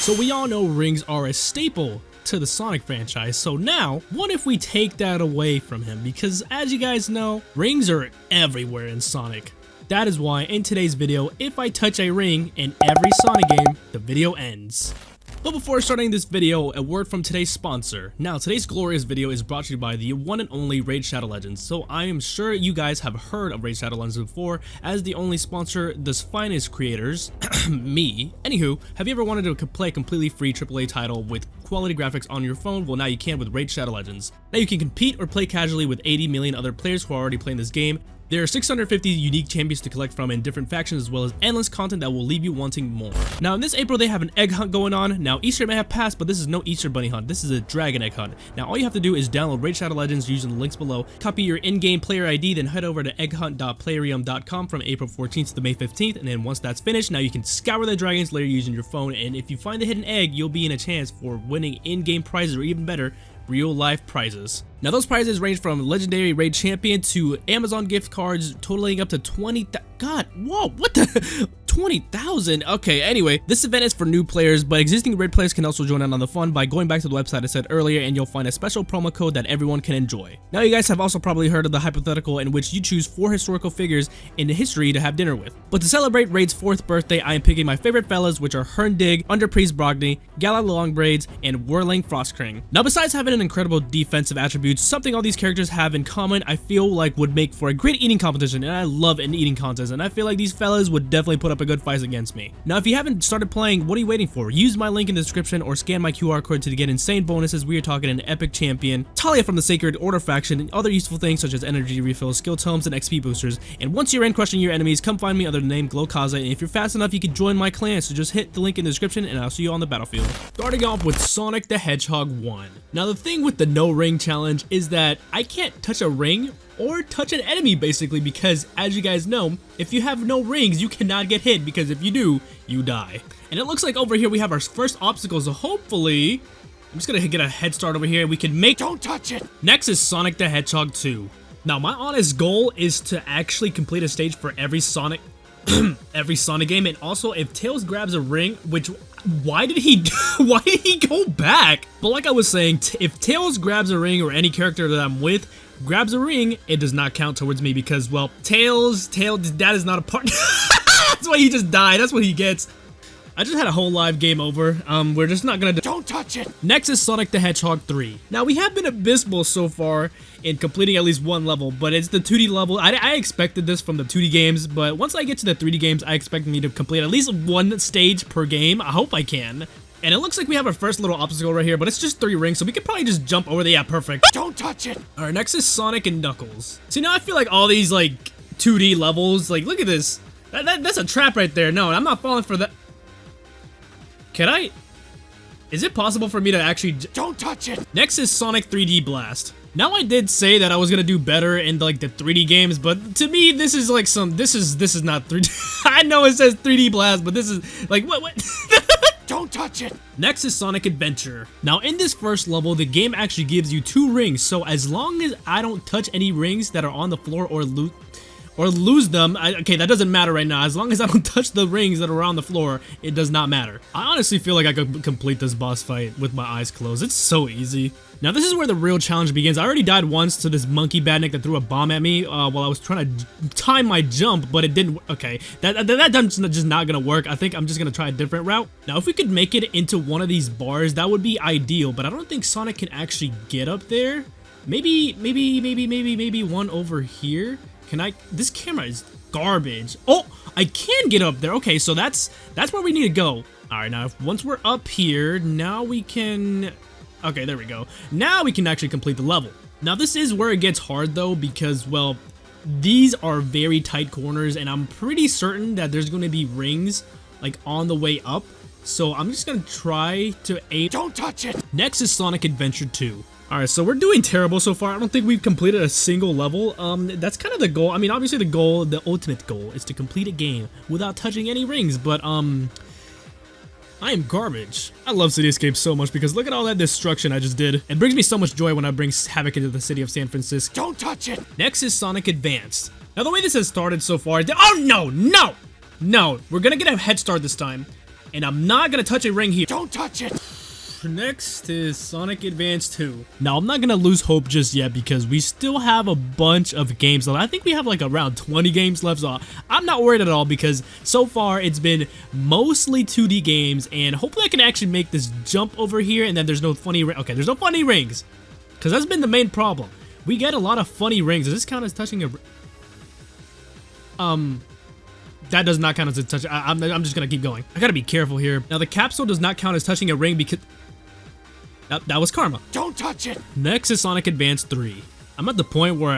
So we all know rings are a staple to the Sonic franchise, so now what if we take that away from him? Because as you guys know, rings are everywhere in Sonic. That is why in today's video, if I touch a ring in every Sonic game, the video ends. But before starting this video, a word from today's sponsor. Now, today's glorious video is brought to you by the one and only Raid Shadow Legends. So I am sure you guys have heard of Raid Shadow Legends before, as the only sponsor, the finest creators, me. Anywho, have you ever wanted to play a completely free AAA title with quality graphics on your phone? Well, now you can with Raid Shadow Legends. Now you can compete or play casually with 80 million other players who are already playing this game. There are 650 unique champions to collect from in different factions, as well as endless content that will leave you wanting more. Now in this April they have an egg hunt going on. Now Easter may have passed, but this is no Easter bunny hunt, this is a dragon egg hunt. Now all you have to do is download Raid Shadow Legends using the links below, copy your in-game player ID, then head over to egghunt.playrium.com from April 14th to May 15th, and then once that's finished, now you can scour the dragon's lair using your phone, and if you find the hidden egg, you'll be in a chance for winning in-game prizes, or even better, real-life prizes. Now those prizes range from legendary raid champion to Amazon gift cards totaling up to 20,000. God, whoa, what the 20,000? Okay, anyway, this event is for new players, but existing raid players can also join in on the fun by going back to the website I said earlier, and you'll find a special promo code that everyone can enjoy. Now you guys have also probably heard of the hypothetical in which you choose 4 historical figures in the history to have dinner with. But to celebrate Raid's 4th birthday, I am picking my favorite fellas, which are Herndig, Underpriest Brogni, Gala Longbraids, and Whirling Frostkring. Now besides having an incredible defensive attributes, something all these characters have in common I feel like would make for a great eating competition, and I love an eating contest, and I feel like these fellas would definitely put up a good fight against me. Now if you haven't started playing, what are you waiting for? Use my link in the description or scan my QR code to get insane bonuses. We are talking an epic champion, Talia from the Sacred Order faction, and other useful things such as energy refills, skill tomes, and XP boosters. And once you're in crushing your enemies, come find me under the name Glowkaza, and if you're fast enough you can join my clan, so just hit the link in the description and I'll see you on the battlefield. Starting off with Sonic the Hedgehog 1. Now the thing with the no ring challenge is that I can't touch a ring or touch an enemy basically, because as you guys know, if you have no rings you cannot get hit, because if you do, you die. And it looks like over here we have our first obstacle, so hopefully I'm just gonna get a head start over here. We can make— don't touch it! Next is Sonic the Hedgehog 2. Now my honest goal is to actually complete a stage for every Sonic every Sonic game, and also if Tails grabs a ring, which why did he go back? But like I was saying, if Tails grabs a ring, or any character that I'm with grabs a ring, it does not count towards me, because, well, Tails, that is not a part. That's why he just died. That's what he gets. I just had a whole live game over. We're just not gonna don't touch it. Next is Sonic the Hedgehog 3. Now we have been abysmal so far in completing at least one level, but it's the 2D level. I expected this from the 2D games, but once I get to the 3D games, I expect me to complete at least one stage per game. I hope I can. And it looks like we have our first little obstacle right here, but it's just 3 rings, so we could probably just jump over there. Yeah, perfect. Don't touch it. All right, next is Sonic and Knuckles. See, now I feel like all these, like, 2D levels, like, look at this. That's a trap right there. No, I'm not falling for that. Can I? Is it possible for me to actually— don't touch it. Next is Sonic 3D Blast. Now I did say that I was gonna do better in like the 3D games, but to me this is like this is not 3D. I know it says 3D Blast, but this is like what? Don't touch it. Next is Sonic Adventure. Now in this first level, the game actually gives you 2 rings, so as long as I don't touch any rings that are on the floor or lose them, okay, that doesn't matter right now. As long as I don't touch the rings that are on the floor, it does not matter. I honestly feel like I could complete this boss fight with my eyes closed. It's so easy. Now this is where the real challenge begins. I already died once to this monkey badnik that threw a bomb at me while I was trying to time my jump, but it didn't— okay, that's just not gonna work. I think I'm just gonna try a different route. Now if we could make it into one of these bars, that would be ideal, but I don't think Sonic can actually get up there. Maybe one over here. Can I— this camera is garbage. Oh, I can get up there. Okay, so that's where we need to go. All right, now once we're up here, now we can— okay, there we go. Now we can actually complete the level. Now this is where it gets hard though, because, well, these are very tight corners, and I'm pretty certain that there's going to be rings like on the way up. So I'm just gonna try to aim— don't touch it. Next is Sonic Adventure 2. Alright, so we're doing terrible so far. I don't think we've completed a single level. That's kind of the goal. I mean, obviously the goal, the ultimate goal, is to complete a game without touching any rings, but I am garbage. I love City Escape so much because look at all that destruction I just did. It brings me so much joy when I bring havoc into the city of San Francisco. Don't touch it! Next is Sonic Advanced. Now the way this has started so far— oh no, no! No, we're gonna get a head start this time. And I'm not gonna touch a ring here. Don't touch it! Next is Sonic Advance 2. Now, I'm not gonna lose hope just yet because we still have a bunch of games left. I think we have like around 20 games left, so I'm not worried at all because so far it's been mostly 2D games, and hopefully I can actually make this jump over here, and then there's no funny okay, there's no funny rings, because that's been the main problem. We get a lot of funny rings. Does this count as touching a... That does not count as a touch. I'm just gonna keep going. I gotta be careful here. Now, the capsule does not count as touching a ring because... That was karma. Don't touch it! Next is Sonic Advance 3. I'm at the point where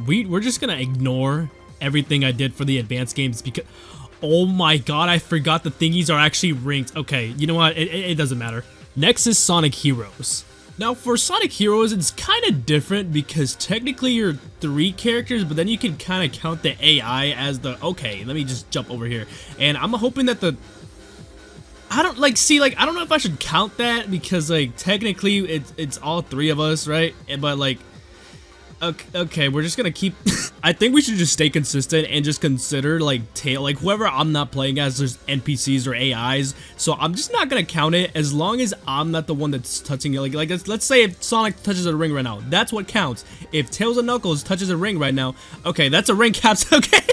we're just gonna ignore everything I did for the advanced games because... Oh my god, I forgot the thingies are actually rings. Okay, you know what? It doesn't matter. Next is Sonic Heroes. Now, for Sonic Heroes, it's kind of different because technically you're 3 characters, but then you can kind of count the AI as the... Okay, let me just jump over here. And I'm hoping that the... I don't know if I should count that because like technically it's all 3 of us, right? But like okay, we're just gonna keep I think we should just stay consistent and just consider like whoever I'm not playing as, there's NPCs or AIs, so I'm just not gonna count it as long as I'm not the one that's touching it. Like let's say if Sonic touches a ring right now, that's what counts. If Tails and Knuckles touches a ring right now, okay, that's a ring capsule. Okay.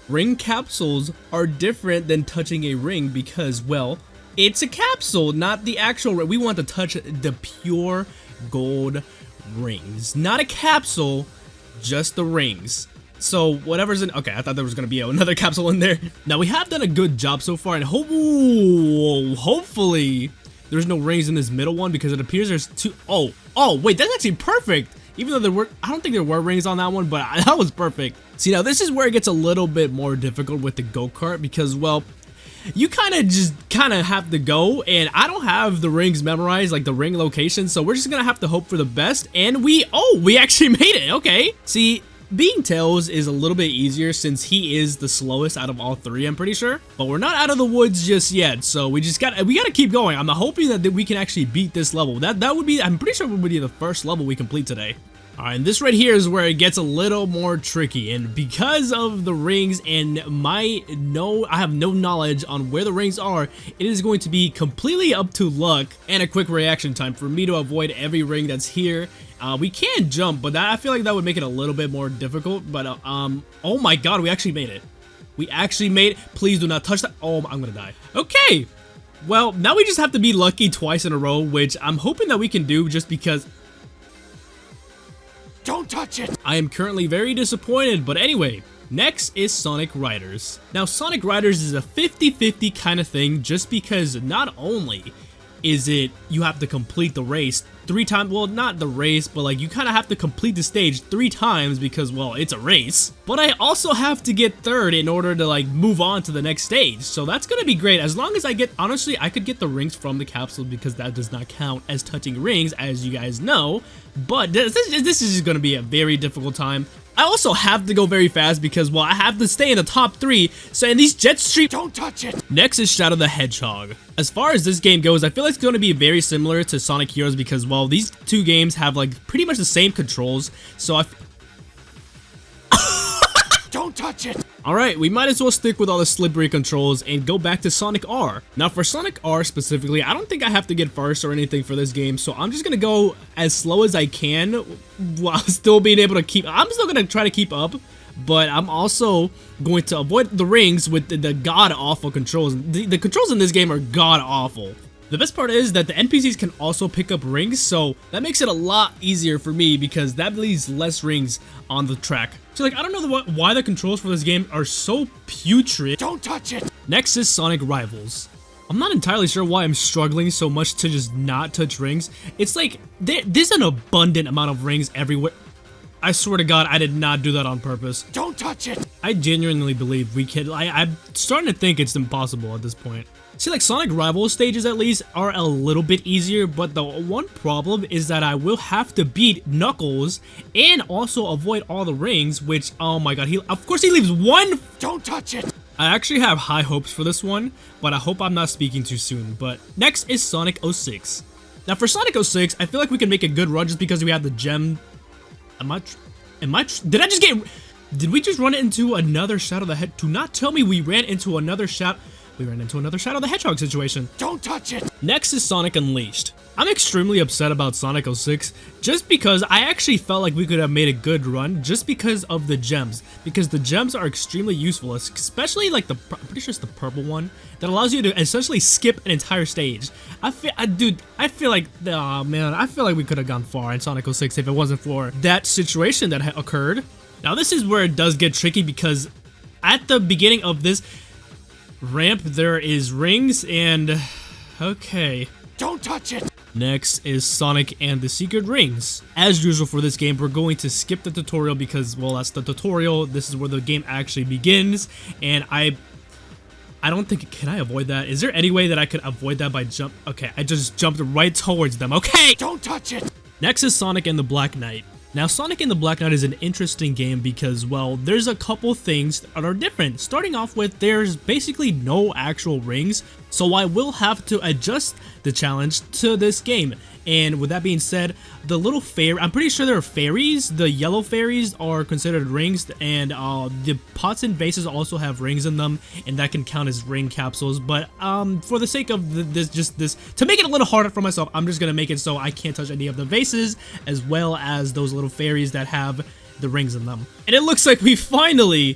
Ring capsules are different than touching a ring because, well, it's a capsule, not the actual ring. We want to touch the pure gold rings, not a capsule, just the rings. So whatever's in... Okay, I thought there was going to be another capsule in there. Now, we have done a good job so far, and hopefully there's no rings in this middle one because it appears there's 2... Oh, wait, that's actually perfect. Even though there were... I don't think there were rings on that one, but that was perfect. See, now this is where it gets a little bit more difficult with the go-kart because, well... You kind of have to go, and I don't have the rings memorized, like the ring location, so we're just gonna have to hope for the best, and we actually made it. Okay, see, being Tails is a little bit easier since he is the slowest out of all 3, I'm pretty sure, but we're not out of the woods just yet, so we gotta keep going. I'm hoping that we can actually beat this level. That would be, I'm pretty sure, would be the first level we complete today. Alright, and this right here is where it gets a little more tricky, and because of the rings and I have no knowledge on where the rings are, it is going to be completely up to luck and a quick reaction time for me to avoid every ring that's here. We can jump, but I feel like that would make it a little bit more difficult, but oh my god, we actually made it. We actually made it. Please do not touch that. Oh, I'm gonna die. Okay, well, now we just have to be lucky twice in a row, which I'm hoping that we can do just because... Don't touch it! I am currently very disappointed, but anyway, next is Sonic Riders. Now, Sonic Riders is a 50-50 kind of thing just because not only is it you have to complete the race 3 times, well, not the race, but like you kind of have to complete the stage 3 times because, well, it's a race, but I also have to get 3rd in order to like move on to the next stage, so that's gonna be great as long as I get, honestly, I could get the rings from the capsule because that does not count as touching rings, as you guys know, but this is just gonna be a very difficult time. I also have to go very fast because, well, I have to stay in the top 3, so in these jet street... Don't touch it! Next is Shadow the Hedgehog. As far as this game goes, I feel like it's going to be very similar to Sonic Heroes because, well, these 2 games have, like, pretty much the same controls, so Don't touch it! Alright, we might as well stick with all the slippery controls and go back to Sonic R. Now, for Sonic R specifically, I don't think I have to get first or anything for this game, so I'm just gonna go as slow as I can while still being able to keep... I'm still gonna try to keep up, but I'm also going to avoid the rings with the god-awful controls. The controls in this game are god-awful. The best part is that the NPCs can also pick up rings, so that makes it a lot easier for me because that leaves less rings on the track. So like, I don't know why the controls for this game are so putrid. Don't touch it! Next is Sonic Rivals. I'm not entirely sure why I'm struggling so much to just not touch rings. It's like, there's an abundant amount of rings everywhere. I swear to God, I did not do that on purpose. Don't touch it! I genuinely believe we can. I'm starting to think it's impossible at this point. See, like, Sonic Rivals stages at least are a little bit easier, but the one problem is that I will have to beat Knuckles and also avoid all the rings, which, oh my god, of course he leaves 1. Don't touch it! I actually have high hopes for this one, but I hope I'm not speaking too soon. But next is Sonic 06. Now, for Sonic 06, I feel like we can make a good run just because we have the gem. Did we just run into another Shadow the Hedgehog? Do not tell me we ran into another Shadow. we ran into another Shadow the Hedgehog situation. Don't touch it! Next is Sonic Unleashed. I'm extremely upset about Sonic 06 just because I actually felt like we could have made a good run just because of the gems. Because the gems are extremely useful, especially like I'm pretty sure it's the purple one that allows you to essentially skip an entire stage. I feel like, oh man, I feel like we could have gone far in Sonic 06 if it wasn't for that situation that occurred. Now this is where it does get tricky because at the beginning of this ramp there is rings and okay. Don't touch it! Next is Sonic and the Secret Rings. As usual for this game, we're going to skip the tutorial because, well, that's the tutorial. This is where the game actually begins, and I don't think, can I avoid that? Is there any way that I could avoid that by jump? Okay, I just jumped right towards them. Okay! Don't touch it! Next is Sonic and the Black Knight. Now, Sonic and the Black Knight is an interesting game because, well, there's a couple things that are different. Starting off with, there's basically no actual rings, so I will have to adjust the challenge to this game. And with that being said, the little fairy, I'm pretty sure they're fairies. The yellow fairies are considered rings, and the pots and vases also have rings in them, and that can count as ring capsules. But for the sake of this, to make it a little harder for myself, I'm just gonna make it so I can't touch any of the vases, as well as those little fairies that have the rings in them. And it looks like we finally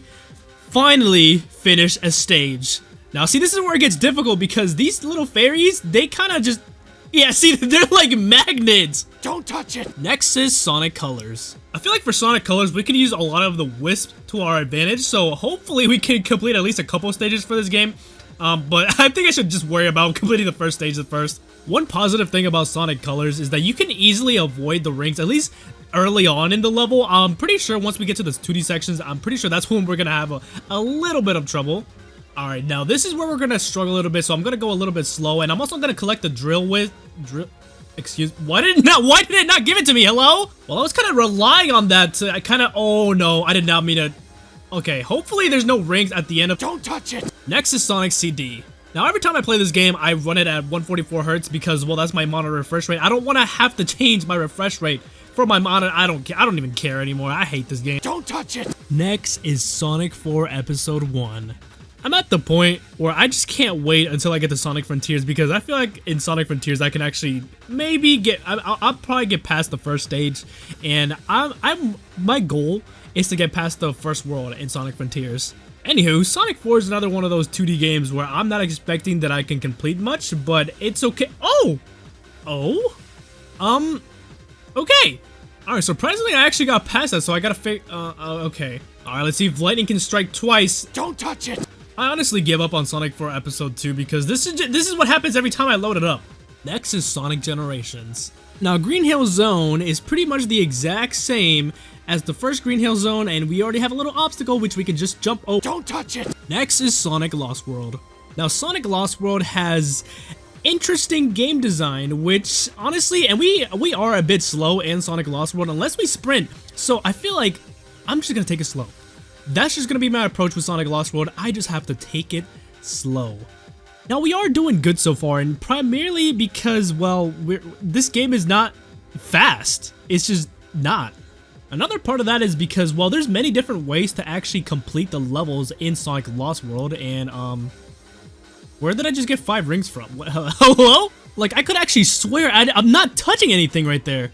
finished a stage. Now, see, this is where it gets difficult because these little fairies, they kind of just. Yeah, see, they're like magnets. Don't touch it. Next is Sonic Colors. I feel like for Sonic Colors, we can use a lot of the wisp to our advantage, so hopefully we can complete at least a couple stages for this game. But I think I should just worry about completing the first stage first. One positive thing about Sonic Colors is that you can easily avoid the rings, at least early on in the level. I'm pretty sure once we get to the 2D sections, I'm pretty sure that's when we're gonna have a little bit of trouble. Alright, now this is where we're gonna struggle a little bit, so I'm gonna go a little bit slow, and I'm also gonna collect the drill. Excuse, why did it not give it to me? Hello? Well, I was kind of relying on that to oh no, I did not mean to. Okay, hopefully there's no rings at the end of. Don't touch it. Next is Sonic CD. Now every time I play this game, I run it at 144 Hz because, well, that's my monitor refresh rate. I don't want to have to change my refresh rate for my monitor. I don't even care anymore. I hate this game. Don't touch it. Next is Sonic 4 Episode 1. I'm at the point where I just can't wait until I get to Sonic Frontiers because I feel like in Sonic Frontiers I can actually maybe I'll probably get past the first stage, and my goal is to get past the first world in Sonic Frontiers. Anywho, Sonic 4 is another one of those 2D games where I'm not expecting that I can complete much, but it's okay. Okay. Alright, surprisingly I actually got past that, so I gotta okay. Alright, let's see if lightning can strike twice. Don't touch it. I honestly give up on Sonic 4 Episode 2 because this is what happens every time I load it up. Next is Sonic Generations. Now, Green Hill Zone is pretty much the exact same as the first Green Hill Zone, and we already have a little obstacle which we can just jump over. Don't touch it! Next is Sonic Lost World. Now, Sonic Lost World has interesting game design, which honestly, and we are a bit slow in Sonic Lost World unless we sprint, so I feel like I'm just gonna take it slow. That's just gonna be my approach with Sonic Lost World. I just have to take it slow. Now, we are doing good so far, and primarily because, well, this game is not fast. It's just not. Another part of that is because, well, there's many different ways to actually complete the levels in Sonic Lost World, and where did I just get 5 rings from? Hello? Like, I could actually swear I'm not touching anything right there.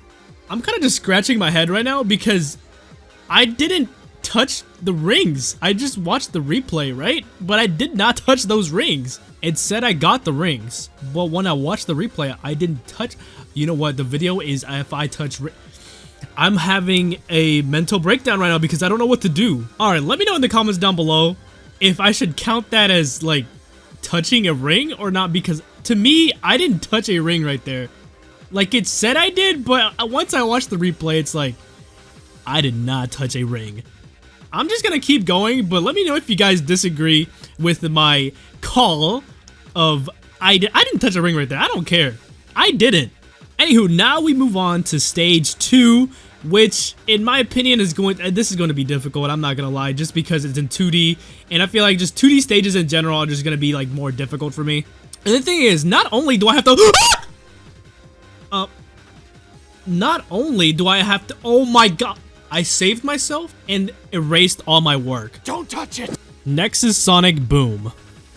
I'm kind of just scratching my head right now because I didn't touch the rings. I just watched the replay, right? But I did not touch those rings. It said I got the rings, but when I watched the replay, I didn't touch. You know what? The video is if I touch. I'm having a mental breakdown right now because I don't know what to do. All right, let me know in the comments down below if I should count that as like touching a ring or not, because to me, I didn't touch a ring right there. Like it said I did, but once I watched the replay, it's like I did not touch a ring. I'm just gonna keep going, but let me know if you guys disagree with my call of I didn't touch a ring right there. I don't care. I didn't. Anywho, now we move on to stage 2, which in my opinion is going to be difficult. I'm not gonna lie, just because it's in 2D, and I feel like just 2D stages in general are just gonna be like more difficult for me. And the thing is, not only do I have to oh my god, I saved myself and erased all my work. Don't touch it. Next is Sonic Boom.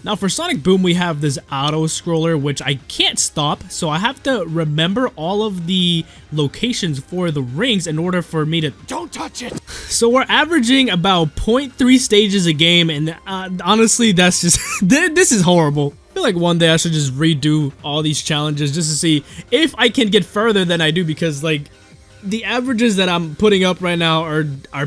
Now for Sonic Boom, we have this auto scroller, which I can't stop, so I have to remember all of the locations for the rings in order for me to... Don't touch it! So we're averaging about 0.3 stages a game, and honestly, that's just... this is horrible. I feel like one day I should just redo all these challenges just to see if I can get further than I do, because, like, the averages that I'm putting up right now are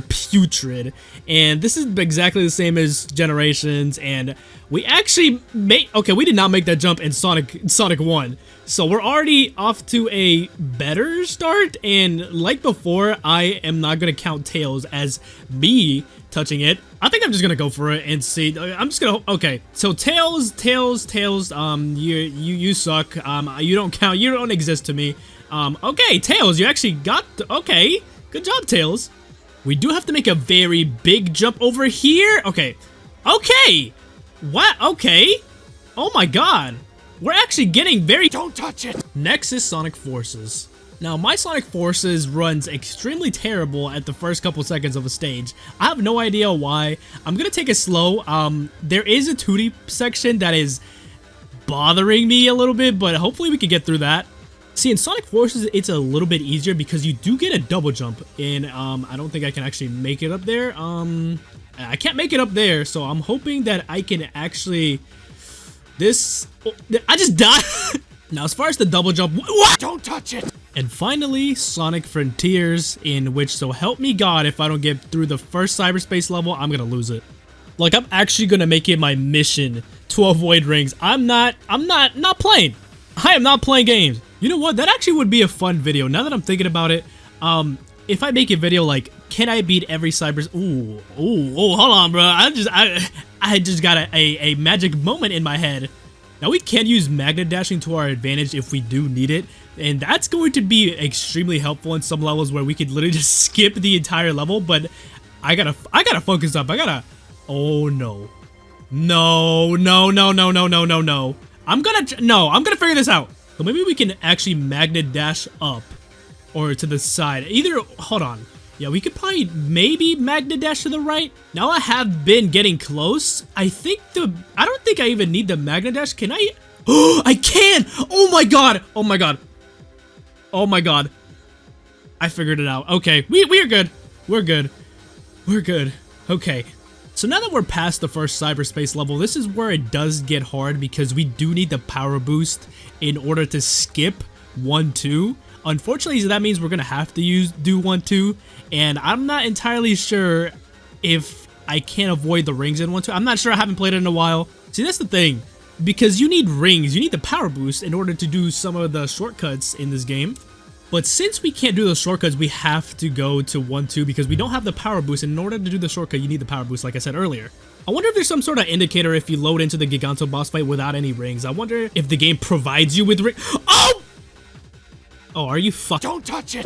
putrid, and this is exactly the same as Generations, and we actually made... Okay, we did not make that jump in Sonic 1, so we're already off to a better start, and like before, I am not going to count Tails as me touching it. I think I'm just going to go for it and see. I'm just going to... Okay, so Tails, you suck. You don't count. You don't exist to me. Okay, Tails, you actually got... Okay, good job, Tails. We do have to make a very big jump over here. Okay. What? Okay. Oh my god. We're actually getting very... Don't touch it! Next is Sonic Forces. Now, my Sonic Forces runs extremely terrible at the first couple seconds of a stage. I have no idea why. I'm gonna take it slow. There is a 2D section that is bothering me a little bit, but hopefully we can get through that. See, in Sonic Forces, it's a little bit easier because you do get a double jump, and I don't think I can actually make it up there. I can't make it up there, so I'm hoping that I can actually... I just died! Now, as far as the double jump... What? Don't touch it! And finally, Sonic Frontiers, in which, so help me God, if I don't get through the first cyberspace level, I'm gonna lose it. Like, I'm actually gonna make it my mission to avoid rings. I'm not playing. I am not playing games. You know what? That actually would be a fun video. Now that I'm thinking about it, if I make a video like, can I beat every cyber... Ooh, hold on, bro. I just got a magic moment in my head. Now we can use magnet dashing to our advantage if we do need it, and that's going to be extremely helpful in some levels where we could literally just skip the entire level. But I gotta focus up. Oh no, no. I'm gonna figure this out. So maybe we can actually magnet dash up or to the side. Either, hold on. Yeah, we could probably maybe magnet dash to the right. Now I have been getting close. I don't think I even need the magnet dash. Can I? Oh, I can! Oh my god! Oh my god! Oh my god! I figured it out. Okay, we're good. We're good. Okay. So now that we're past the first cyberspace level, this is where it does get hard because we do need the power boost in order to skip 1-2. Unfortunately, that means we're gonna have to do 1-2, and I'm not entirely sure if I can avoid the rings in 1-2. I'm not sure. I haven't played it in a while. See, that's the thing, because you need rings, you need the power boost in order to do some of the shortcuts in this game. But since we can't do those shortcuts, we have to go to 1-2 because we don't have the power boost. And in order to do the shortcut, you need the power boost, like I said earlier. I wonder if there's some sort of indicator if you load into the Giganto boss fight without any rings. I wonder if the game provides you with rings. Oh! Oh, are you fucking... Don't touch it!